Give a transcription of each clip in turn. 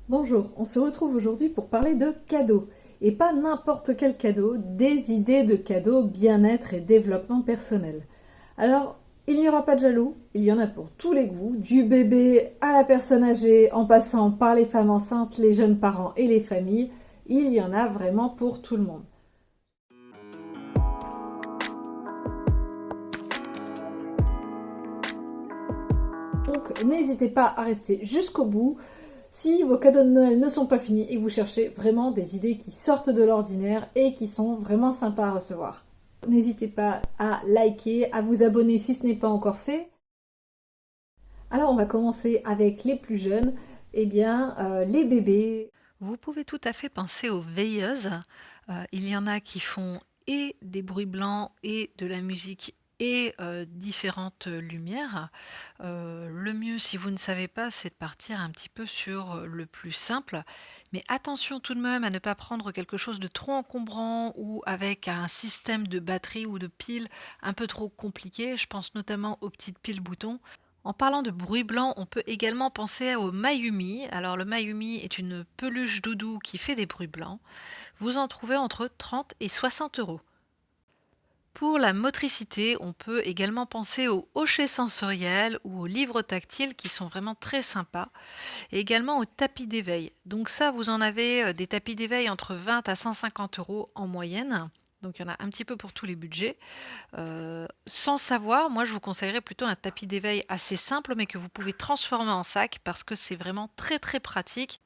Bonjour, on se retrouve aujourd'hui pour parler de cadeaux. Et pas n'importe quel cadeau, des idées de cadeaux bien-être et développement personnel. Alors, il n'y aura pas de jaloux, il y en a pour tous les goûts, du bébé à la personne âgée, en passant par les femmes enceintes, les jeunes parents et les familles, il y en a vraiment pour tout le monde. Donc n'hésitez pas à rester jusqu'au bout. Si vos cadeaux de Noël ne sont pas finis et que vous cherchez vraiment des idées qui sortent de l'ordinaire et qui sont vraiment sympas à recevoir. N'hésitez pas à liker, à vous abonner si ce n'est pas encore fait. Alors on va commencer avec les plus jeunes, les bébés. Vous pouvez tout à fait penser aux veilleuses. Il y en a qui font et des bruits blancs et de la musique et différentes lumières. Le mieux, si vous ne savez pas, c'est de partir un petit peu sur le plus simple. Mais attention tout de même à ne pas prendre quelque chose de trop encombrant ou avec un système de batterie ou de piles un peu trop compliqué. Je pense notamment aux petites piles boutons. En parlant de bruit blanc, on peut également penser au Mayumi. Alors le Mayumi est une peluche doudou qui fait des bruits blancs. Vous en trouvez entre 30 et 60 euros. Pour la motricité, on peut également penser aux hochets sensoriels ou aux livres tactiles qui sont vraiment très sympas, et également aux tapis d'éveil. Donc ça, vous en avez des tapis d'éveil entre 20 à 150 euros en moyenne. Donc il y en a un petit peu pour tous les budgets. Sans savoir, moi je vous conseillerais plutôt un tapis d'éveil assez simple mais que vous pouvez transformer en sac parce que c'est vraiment très très pratique.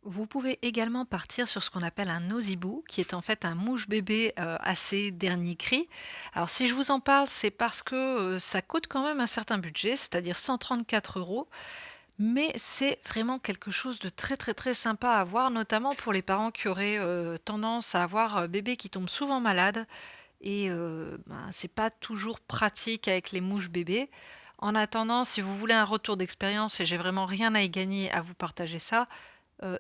Vous pouvez également partir sur ce qu'on appelle un nosibou, qui est en fait un mouche bébé assez dernier cri. Alors si je vous en parle, c'est parce que ça coûte quand même un certain budget, c'est-à-dire 134 euros. Mais c'est vraiment quelque chose de très très très sympa à voir, notamment pour les parents qui auraient tendance à avoir bébé qui tombe souvent malade et c'est pas toujours pratique avec les mouches bébés. En attendant, si vous voulez un retour d'expérience et j'ai vraiment rien à y gagner à vous partager ça,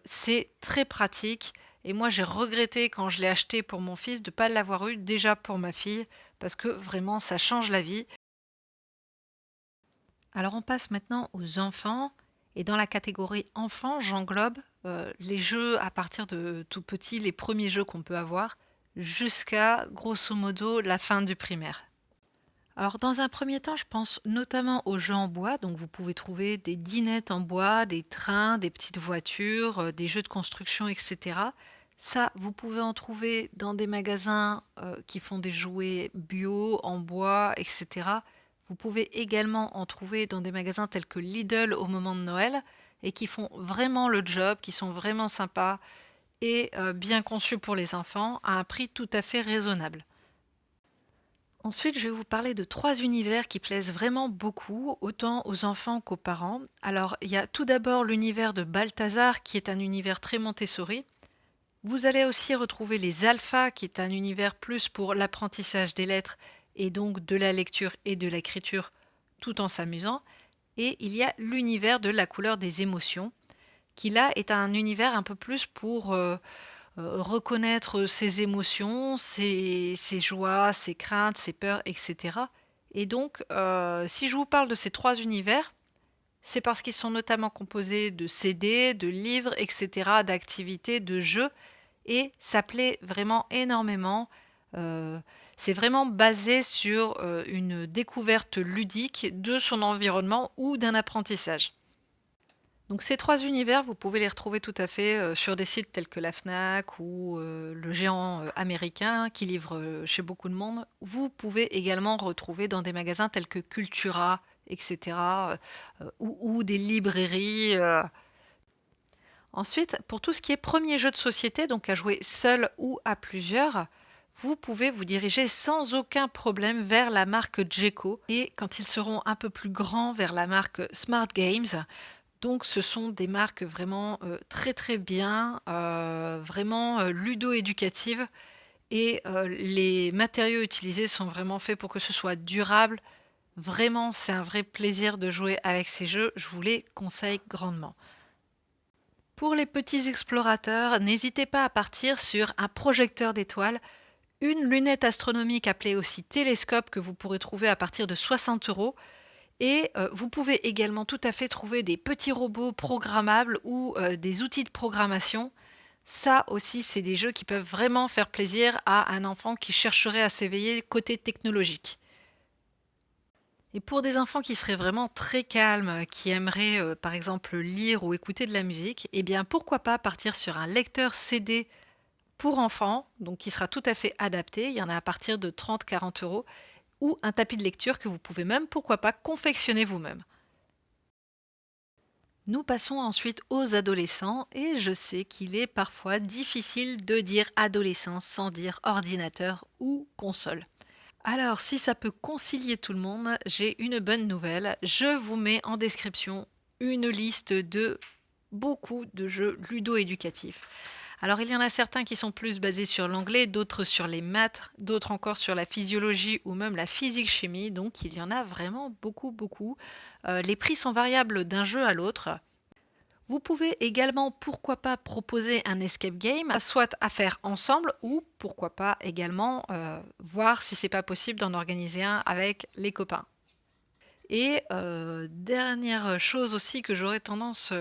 c'est très pratique. Et moi, j'ai regretté quand je l'ai acheté pour mon fils de ne pas l'avoir eu déjà pour ma fille parce que vraiment, ça change la vie. Alors, on passe maintenant aux enfants. Et dans la catégorie enfants, j'englobe les jeux à partir de tout petit, les premiers jeux qu'on peut avoir, jusqu'à grosso modo la fin du primaire. Alors dans un premier temps, je pense notamment aux jeux en bois. Donc vous pouvez trouver des dinettes en bois, des trains, des petites voitures, des jeux de construction, etc. Ça, vous pouvez en trouver dans des magasins qui font des jouets bio, en bois, etc. Vous pouvez également en trouver dans des magasins tels que Lidl au moment de Noël et qui font vraiment le job, qui sont vraiment sympas et bien conçus pour les enfants à un prix tout à fait raisonnable. Ensuite, je vais vous parler de trois univers qui plaisent vraiment beaucoup, autant aux enfants qu'aux parents. Alors, il y a tout d'abord l'univers de Balthazar, qui est un univers très Montessori. Vous allez aussi retrouver les alphas, qui est un univers plus pour l'apprentissage des lettres et donc de la lecture et de l'écriture, tout en s'amusant. Et il y a l'univers de la couleur des émotions, qui là est un univers un peu plus pour reconnaître ses émotions, ses joies, ses craintes, ses peurs, etc. Et donc, si je vous parle de ces trois univers, c'est parce qu'ils sont notamment composés de CD, de livres, etc., d'activités, de jeux, et ça plaît vraiment énormément. Euh, c'est vraiment basé sur une découverte ludique de son environnement ou d'un apprentissage. Donc ces trois univers, vous pouvez les retrouver tout à fait sur des sites tels que la Fnac ou le géant américain qui livre chez beaucoup de monde. Vous pouvez également retrouver dans des magasins tels que Cultura, etc. Ou des librairies. Ensuite, pour tout ce qui est premier jeu de société, donc à jouer seul ou à plusieurs, vous pouvez vous diriger sans aucun problème vers la marque Jeco et quand ils seront un peu plus grands vers la marque Smart Games. Donc ce sont des marques vraiment très très bien, vraiment ludo-éducatives et les matériaux utilisés sont vraiment faits pour que ce soit durable. Vraiment, c'est un vrai plaisir de jouer avec ces jeux, je vous les conseille grandement. Pour les petits explorateurs, n'hésitez pas à partir sur un projecteur d'étoiles, une lunette astronomique appelée aussi télescope que vous pourrez trouver à partir de 60 euros Et vous pouvez également tout à fait trouver des petits robots programmables ou des outils de programmation. Ça aussi, c'est des jeux qui peuvent vraiment faire plaisir à un enfant qui chercherait à s'éveiller côté technologique. Et pour des enfants qui seraient vraiment très calmes, qui aimeraient par exemple lire ou écouter de la musique, eh bien pourquoi pas partir sur un lecteur CD pour enfants, donc qui sera tout à fait adapté. Il y en a à partir de 30-40 € ou un tapis de lecture que vous pouvez même, pourquoi pas, confectionner vous-même. Nous passons ensuite aux adolescents et je sais qu'il est parfois difficile de dire adolescent sans dire ordinateur ou console. Alors, si ça peut concilier tout le monde, j'ai une bonne nouvelle. Je vous mets en description une liste de beaucoup de jeux ludo-éducatifs. Alors, il y en a certains qui sont plus basés sur l'anglais, d'autres sur les maths, d'autres encore sur la physiologie ou même la physique-chimie. Donc, il y en a vraiment beaucoup, beaucoup. Les prix sont variables d'un jeu à l'autre. Vous pouvez également, pourquoi pas, proposer un escape game, soit à faire ensemble ou pourquoi pas également voir si c'est pas possible d'en organiser un avec les copains. Et dernière chose aussi que j'aurais tendance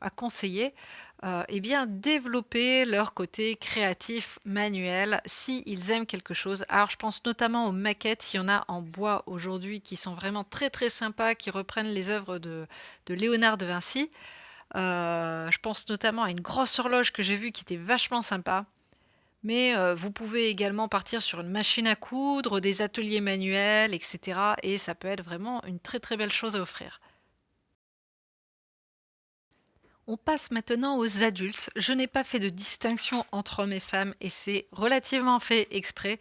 à conseiller, eh bien développer leur côté créatif manuel s'ils aiment quelque chose. Alors je pense notamment aux maquettes, il y en a en bois aujourd'hui qui sont vraiment très très sympas, qui reprennent les œuvres de Léonard de Vinci. Je pense notamment à une grosse horloge que j'ai vue qui était vachement sympa. Mais vous pouvez également partir sur une machine à coudre, des ateliers manuels, etc. Et ça peut être vraiment une très très belle chose à offrir. On passe maintenant aux adultes. Je n'ai pas fait de distinction entre hommes et femmes et c'est relativement fait exprès,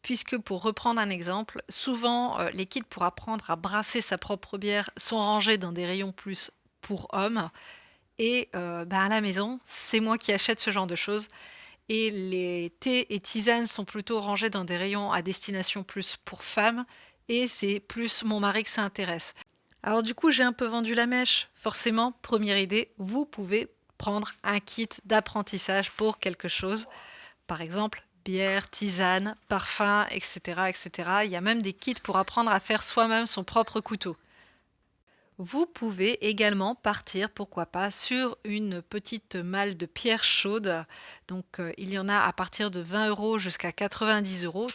puisque pour reprendre un exemple, souvent les kits pour apprendre à brasser sa propre bière sont rangés dans des rayons plus pour hommes. Et à la maison, c'est moi qui achète ce genre de choses. Et les thés et tisanes sont plutôt rangés dans des rayons à destination plus pour femmes. Et c'est plus mon mari que ça intéresse. Alors du coup, j'ai un peu vendu la mèche. Forcément, première idée, vous pouvez prendre un kit d'apprentissage pour quelque chose. Par exemple, bière, tisane, parfum, etc., etc. Il y a même des kits pour apprendre à faire soi-même son propre couteau. Vous pouvez également partir, pourquoi pas, sur une petite malle de pierre chaude. Donc il y en a à partir de 20 € jusqu'à 90 €.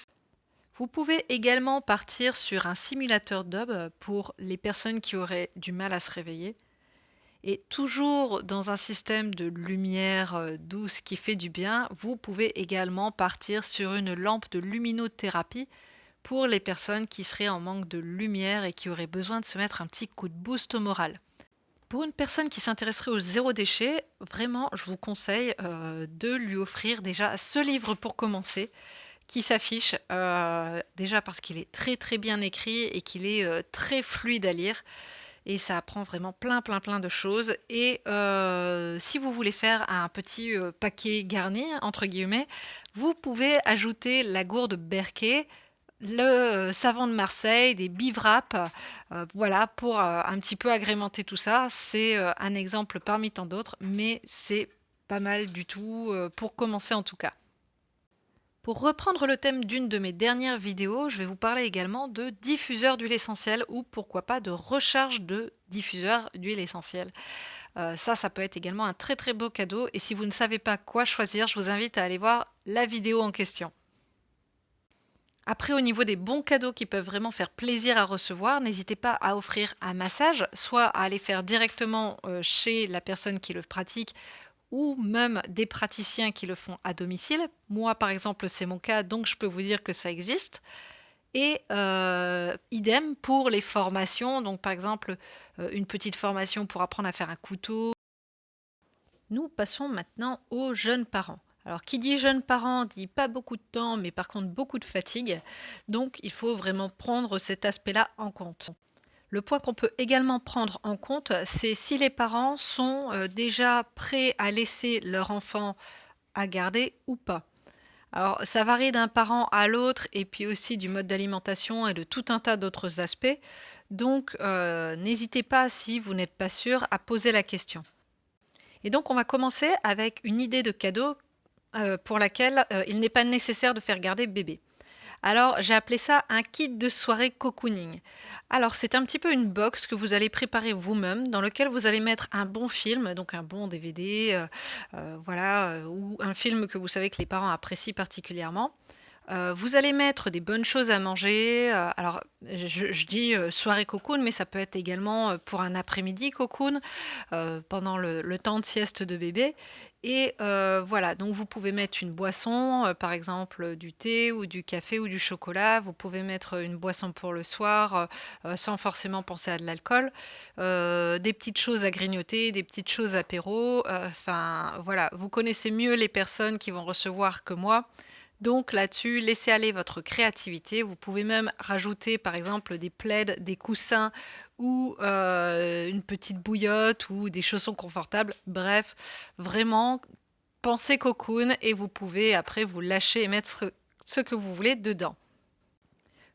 Vous pouvez également partir sur un simulateur d'hub pour les personnes qui auraient du mal à se réveiller. Et toujours dans un système de lumière douce qui fait du bien, vous pouvez également partir sur une lampe de luminothérapie pour les personnes qui seraient en manque de lumière et qui auraient besoin de se mettre un petit coup de boost au moral. Pour une personne qui s'intéresserait au zéro déchet, vraiment, je vous conseille de lui offrir déjà ce livre pour commencer, qui s'affiche déjà parce qu'il est très très bien écrit et qu'il est très fluide à lire. Et ça apprend vraiment plein plein plein de choses. Et si vous voulez faire un petit paquet garni, entre guillemets, vous pouvez ajouter la gourde Berquet, le savon de Marseille, des bivraps, voilà, pour un petit peu agrémenter tout ça. C'est un exemple parmi tant d'autres, mais c'est pas mal du tout, pour commencer en tout cas. Pour reprendre le thème d'une de mes dernières vidéos, je vais vous parler également de diffuseur d'huile essentielle ou pourquoi pas de recharge de diffuseur d'huile essentielle. Ça peut être également un très très beau cadeau et si vous ne savez pas quoi choisir, je vous invite à aller voir la vidéo en question. Après, au niveau des bons cadeaux qui peuvent vraiment faire plaisir à recevoir, n'hésitez pas à offrir un massage, soit à aller faire directement chez la personne qui le pratique, ou même des praticiens qui le font à domicile. Moi, par exemple, c'est mon cas, donc je peux vous dire que ça existe. Et idem pour les formations, donc par exemple, une petite formation pour apprendre à faire un couteau. Nous passons maintenant aux jeunes parents. Alors, qui dit jeunes parents dit pas beaucoup de temps, mais par contre beaucoup de fatigue. Donc, il faut vraiment prendre cet aspect-là en compte. Le point qu'on peut également prendre en compte, c'est si les parents sont déjà prêts à laisser leur enfant à garder ou pas. Alors, ça varie d'un parent à l'autre et puis aussi du mode d'alimentation et de tout un tas d'autres aspects. Donc, n'hésitez pas, si vous n'êtes pas sûr, à poser la question. Et donc, on va commencer avec une idée de cadeau pour laquelle il n'est pas nécessaire de faire garder bébé. Alors, j'ai appelé ça un kit de soirée cocooning. Alors, c'est un petit peu une box que vous allez préparer vous-même, dans lequel vous allez mettre un bon film, donc un bon DVD, voilà, ou un film que vous savez que les parents apprécient particulièrement. Vous allez mettre des bonnes choses à manger. Alors, je dis soirée cocoon, mais ça peut être également pour un après-midi cocoon, pendant le temps de sieste de bébé. Et voilà, donc vous pouvez mettre une boisson, par exemple du thé ou du café ou du chocolat. Vous pouvez mettre une boisson pour le soir, sans forcément penser à de l'alcool. Des petites choses à grignoter, des petites choses apéro. Enfin, voilà, vous connaissez mieux les personnes qui vont recevoir que moi. Donc là-dessus, laissez aller votre créativité. Vous pouvez même rajouter par exemple des plaids, des coussins ou une petite bouillotte ou des chaussons confortables. Bref, vraiment, pensez cocoon et vous pouvez après vous lâcher et mettre ce que vous voulez dedans.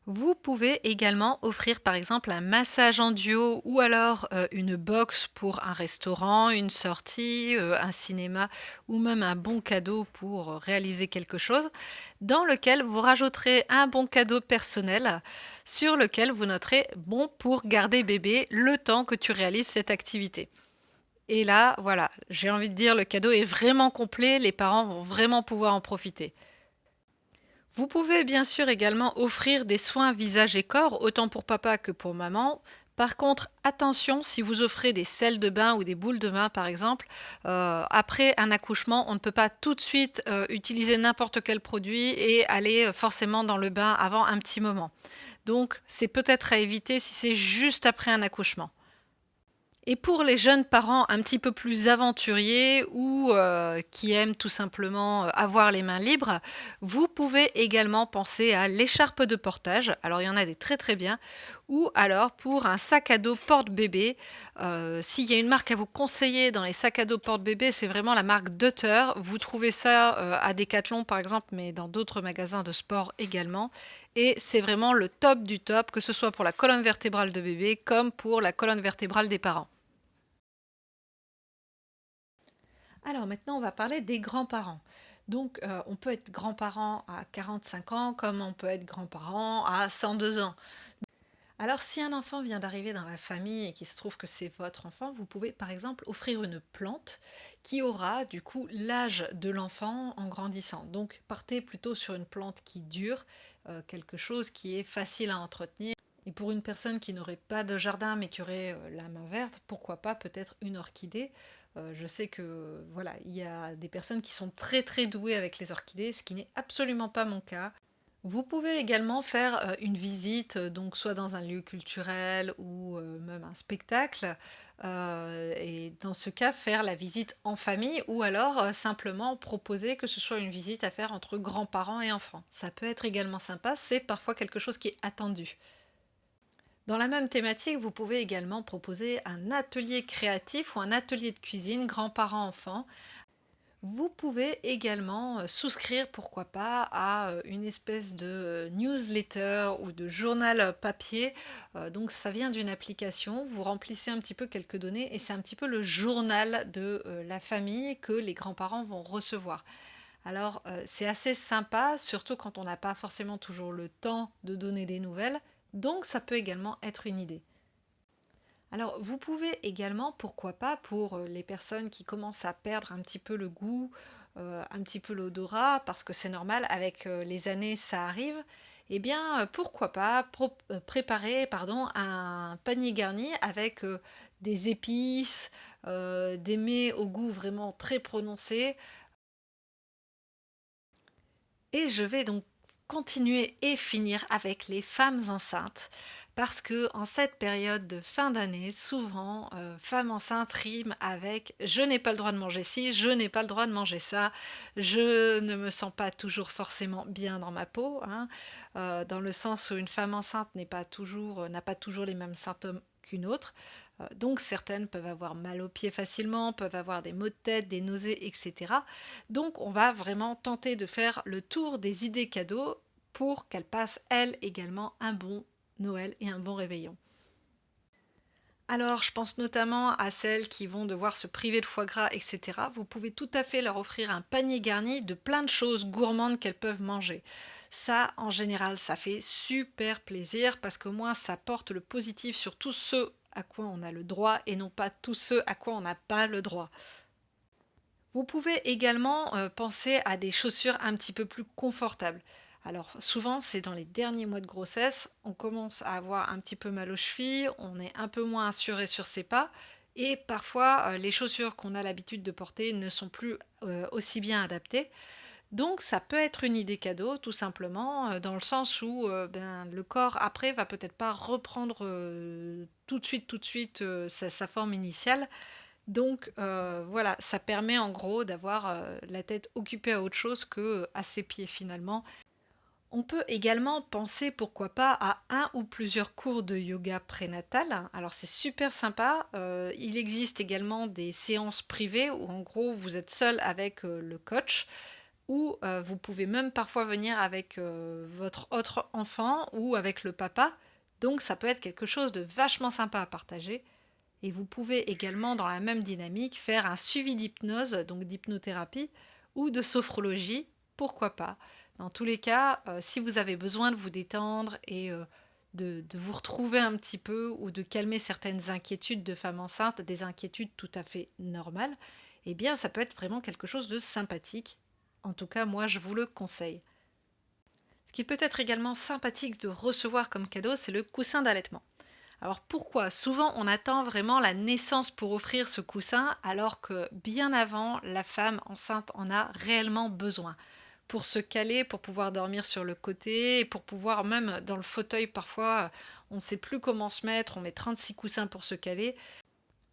Vous pouvez également offrir par exemple un massage en duo ou alors une box pour un restaurant, une sortie, un cinéma ou même un bon cadeau pour réaliser quelque chose dans lequel vous rajouterez un bon cadeau personnel sur lequel vous noterez bon pour garder bébé le temps que tu réalises cette activité. Et là, voilà, j'ai envie de dire le cadeau est vraiment complet, les parents vont vraiment pouvoir en profiter. Vous pouvez bien sûr également offrir des soins visage et corps, autant pour papa que pour maman. Par contre, attention, si vous offrez des sels de bain ou des boules de bain par exemple, après un accouchement, on ne peut pas tout de suite utiliser n'importe quel produit et aller forcément dans le bain avant un petit moment. Donc, c'est peut-être à éviter si c'est juste après un accouchement. Et pour les jeunes parents un petit peu plus aventuriers ou qui aiment tout simplement avoir les mains libres, vous pouvez également penser à l'écharpe de portage. Alors il y en a des très très bien. Ou alors pour un sac à dos porte-bébé. S'il y a une marque à vous conseiller dans les sacs à dos porte-bébé, c'est vraiment la marque Dutter. Vous trouvez ça à Decathlon par exemple, mais dans d'autres magasins de sport également. Et c'est vraiment le top du top, que ce soit pour la colonne vertébrale de bébé comme pour la colonne vertébrale des parents. Alors maintenant, on va parler des grands-parents. Donc, on peut être grand-parent à 45 ans comme on peut être grand-parent à 102 ans. Alors, si un enfant vient d'arriver dans la famille et qu'il se trouve que c'est votre enfant, vous pouvez par exemple offrir une plante qui aura du coup l'âge de l'enfant en grandissant. Donc, partez plutôt sur une plante qui dure, quelque chose qui est facile à entretenir. Et pour une personne qui n'aurait pas de jardin mais qui aurait la main verte, pourquoi pas peut-être une orchidée. Je sais que voilà, il y a des personnes qui sont très très douées avec les orchidées, ce qui n'est absolument pas mon cas. Vous pouvez également faire une visite, donc soit dans un lieu culturel ou même un spectacle, et dans ce cas faire la visite en famille ou alors simplement proposer que ce soit une visite à faire entre grands-parents et enfants. Ça peut être également sympa, c'est parfois quelque chose qui est attendu. Dans la même thématique, vous pouvez également proposer un atelier créatif ou un atelier de cuisine grands-parents-enfants. Vous pouvez également souscrire, pourquoi pas, à une espèce de newsletter ou de journal papier. Donc ça vient d'une application, vous remplissez un petit peu quelques données et c'est un petit peu le journal de la famille que les grands-parents vont recevoir. Alors c'est assez sympa, surtout quand on n'a pas forcément toujours le temps de donner des nouvelles, donc ça peut également être une idée. Alors vous pouvez également, pourquoi pas, pour les personnes qui commencent à perdre un petit peu le goût, un petit peu l'odorat, parce que c'est normal, avec les années ça arrive, eh bien pourquoi pas préparer pardon, un panier garni avec des épices, des mets au goût vraiment très prononcé. Et je vais donc continuer et finir avec les femmes enceintes parce que en cette période de fin d'année, souvent, femme enceinte rime avec je n'ai pas le droit de manger ci, je n'ai pas le droit de manger ça, je ne me sens pas toujours forcément bien dans ma peau, hein, dans le sens où une femme enceinte n'est pas toujours, n'a pas toujours les mêmes symptômes qu'une autre. Donc certaines peuvent avoir mal aux pieds facilement, peuvent avoir des maux de tête, des nausées, etc. Donc on va vraiment tenter de faire le tour des idées cadeaux pour qu'elles passent elles également un bon Noël et un bon réveillon. Alors, je pense notamment à celles qui vont devoir se priver de foie gras, etc. Vous pouvez tout à fait leur offrir un panier garni de plein de choses gourmandes qu'elles peuvent manger. Ça, en général, ça fait super plaisir parce qu'au moins, ça porte le positif sur tous ceux à quoi on a le droit et non pas tous ceux à quoi on n'a pas le droit. Vous pouvez également penser à des chaussures un petit peu plus confortables. Alors souvent c'est dans les derniers mois de grossesse, on commence à avoir un petit peu mal aux chevilles, on est un peu moins assuré sur ses pas et parfois les chaussures qu'on a l'habitude de porter ne sont plus aussi bien adaptées. Donc ça peut être une idée cadeau tout simplement dans le sens où le corps après va peut-être pas reprendre tout de suite sa forme initiale. Donc voilà, ça permet en gros d'avoir la tête occupée à autre chose que à ses pieds finalement. On peut également penser pourquoi pas à un ou plusieurs cours de yoga prénatal. Alors c'est super sympa. Il existe également des séances privées où en gros vous êtes seul avec le coach ou vous pouvez même parfois venir avec votre autre enfant ou avec le papa. Donc ça peut être quelque chose de vachement sympa à partager. Et vous pouvez également, dans la même dynamique, faire un suivi d'hypnose, donc d'hypnothérapie, ou de sophrologie, pourquoi pas. Dans tous les cas, si vous avez besoin de vous détendre et de vous retrouver un petit peu ou de calmer certaines inquiétudes de femme enceinte, des inquiétudes tout à fait normales, eh bien ça peut être vraiment quelque chose de sympathique. En tout cas, moi, je vous le conseille. Ce qui peut être également sympathique de recevoir comme cadeau, c'est le coussin d'allaitement. Alors pourquoi? Souvent on attend vraiment la naissance pour offrir ce coussin alors que bien avant la femme enceinte en a réellement besoin. Pour se caler, pour pouvoir dormir sur le côté, et pour pouvoir même dans le fauteuil parfois on ne sait plus comment se mettre, on met 36 coussins pour se caler.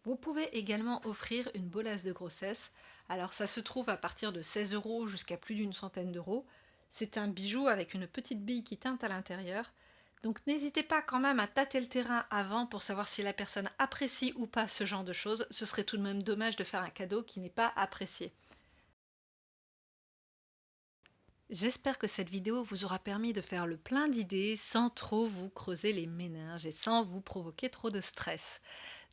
Vous pouvez également offrir une bolasse de grossesse. Alors ça se trouve à partir de 16 euros jusqu'à plus d'une centaine d'euros. C'est un bijou avec une petite bille qui teinte à l'intérieur. Donc n'hésitez pas quand même à tâter le terrain avant pour savoir si la personne apprécie ou pas ce genre de choses. Ce serait tout de même dommage de faire un cadeau qui n'est pas apprécié. J'espère que cette vidéo vous aura permis de faire le plein d'idées sans trop vous creuser les méninges et sans vous provoquer trop de stress.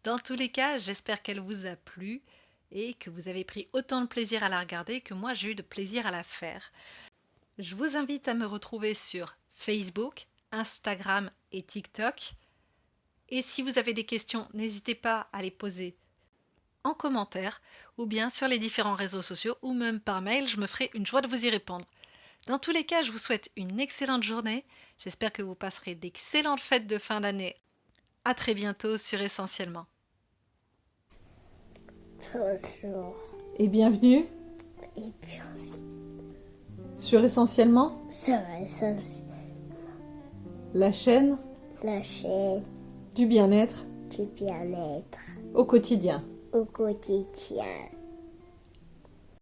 Dans tous les cas, j'espère qu'elle vous a plu et que vous avez pris autant de plaisir à la regarder que moi j'ai eu de plaisir à la faire. Je vous invite à me retrouver sur Facebook, Instagram et TikTok. Et si vous avez des questions, n'hésitez pas à les poser en commentaire ou bien sur les différents réseaux sociaux ou même par mail, je me ferai une joie de vous y répondre. Dans tous les cas, je vous souhaite une excellente journée. J'espère que vous passerez d'excellentes fêtes de fin d'année. À très bientôt sur Essentiellement. Bonjour. Et bienvenue Et puis, sur Essentiellement, ça va, ça, la chaîne la chaîne du bien-être du bien-être au quotidien. au quotidien.